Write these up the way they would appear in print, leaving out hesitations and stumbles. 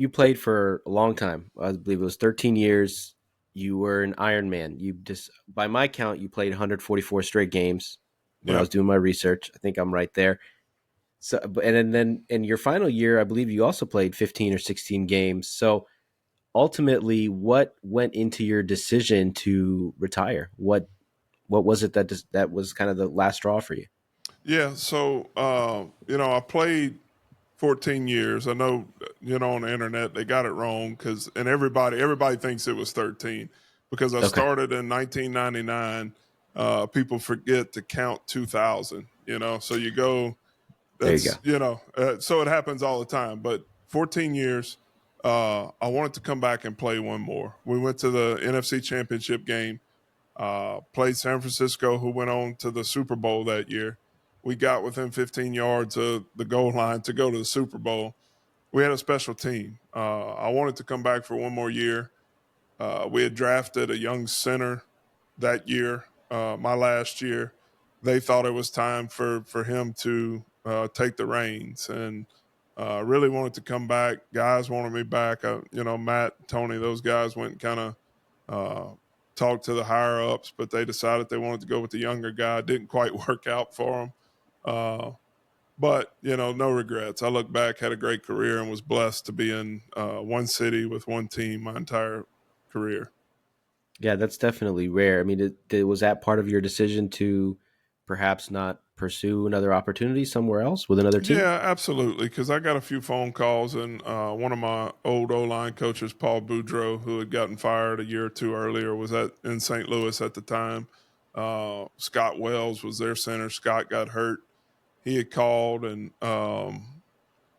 you played for a long time. I believe it was 13 years. You were an Ironman. You just, by my count, you played 144 straight games. When I Yep. was doing my research, I think I'm right there. So, and then in your final year, I believe you also played 15 or 16 games. So ultimately, what went into your decision to retire? What was it that was kind of the last straw for you? Yeah. So, I played 14 years. I know, on the internet they got it wrong and everybody thinks it was 13 because I Okay, started in 1999. People forget to count 2000. So you go. there you go. So it happens all the time. But 14 years. I wanted to come back and play one more. We went to the NFC Championship game. Played San Francisco, who went on to the Super Bowl that year. We got within 15 yards of the goal line to go to the Super Bowl. We had a special team. I wanted to come back for one more year. We had drafted a young center that year, my last year. They thought it was time for him to take the reins and really wanted to come back. Guys wanted me back. Matt, Tony, those guys went and kind of uh, talked to the higher ups, but they decided they wanted to go with the younger guy. It didn't quite work out for them. But no regrets. I look back, had a great career, and was blessed to be in one city with one team my entire career. Yeah, that's definitely rare. I mean, was that part of your decision to perhaps not pursue another opportunity somewhere else with another team? Yeah, absolutely. Because I got a few phone calls, and one of my old O line coaches, Paul Boudreau, who had gotten fired a year or two earlier, was in St. Louis at the time. Scott Wells was their center. Scott got hurt. He had called, and I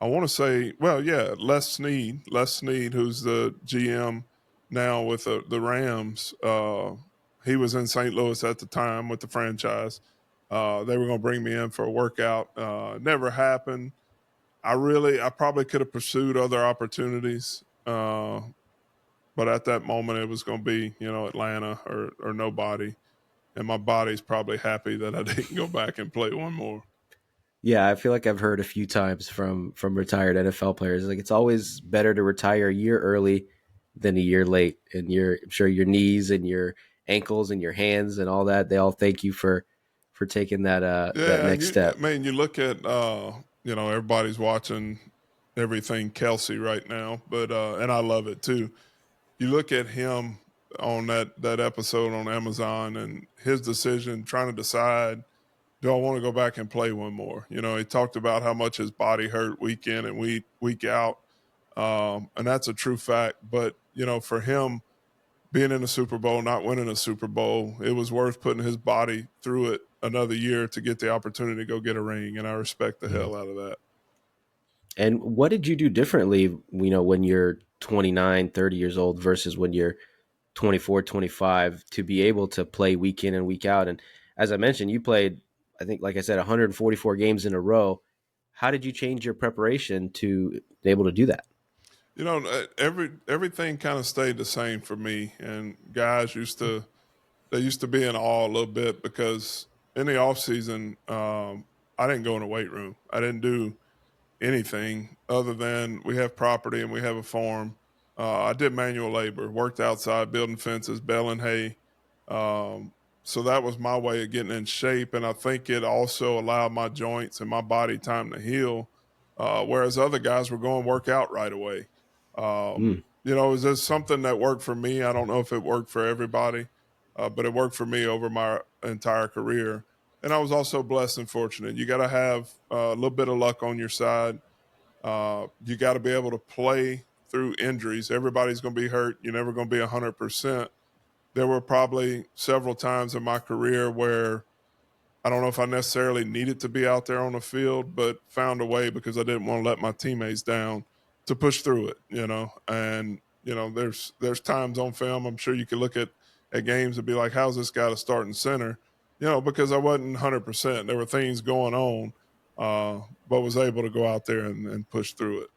want to say, well, yeah, Les Snead, who's the GM now with the Rams. He was in St. Louis at the time with the franchise. They were going to bring me in for a workout. Never happened. I probably could have pursued other opportunities, but at that moment, it was going to be, Atlanta or nobody. And my body's probably happy that I didn't go back and play one more. Yeah, I feel like I've heard a few times from retired NFL players, like it's always better to retire a year early than a year late. And I'm sure your knees and your ankles and your hands and all that, they all thank you for taking that Yeah, next step. you look at everybody's watching everything Kelsey right now, but and I love it too. You look at him on that episode on Amazon and his decision trying to decide, do I want to go back and play one more? He talked about how much his body hurt week in and week out, and that's a true fact. But for him being in a Super Bowl, not winning a Super Bowl, it was worth putting his body through it another year to get the opportunity to go get a ring. And I respect the Mhm. hell out of that. And what did you do differently, when you're 29, 30 years old versus when you're 24, 25 to be able to play week in and week out? And as I mentioned, you played, I think, like I said, 144 games in a row. How did you change your preparation to be able to do that? Everything kind of stayed the same for me. And guys used to be in awe a little bit because in the off season, I didn't go in the weight room. I didn't do anything other than we have property and we have a farm. I did manual labor, worked outside, building fences, baling hay. Um, so that was my way of getting in shape. And I think it also allowed my joints and my body time to heal, whereas other guys were going to work out right away. Mm. It was just something that worked for me. I don't know if it worked for everybody, but it worked for me over my entire career. And I was also blessed and fortunate. You got to have a little bit of luck on your side. You got to be able to play through injuries. Everybody's going to be hurt. You're never going to be 100%. There were probably several times in my career where I don't know if I necessarily needed to be out there on the field, but found a way because I didn't want to let my teammates down to push through it. And there's times on film. I'm sure you could look at games and be like, how's this guy to starting center? Because I wasn't 100%. There were things going on, but was able to go out there and push through it.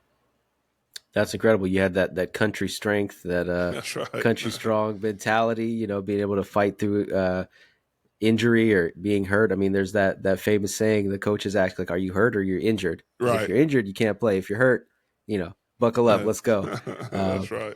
That's incredible. You had that country strength, that That's right. country strong mentality. Being able to fight through injury or being hurt. I mean, there's that famous saying: the coaches ask, like, "Are you hurt or you're injured?" Because if Right. you're injured, you can't play. If you're hurt, Buckle up. Yeah. Let's go. Uh, That's right.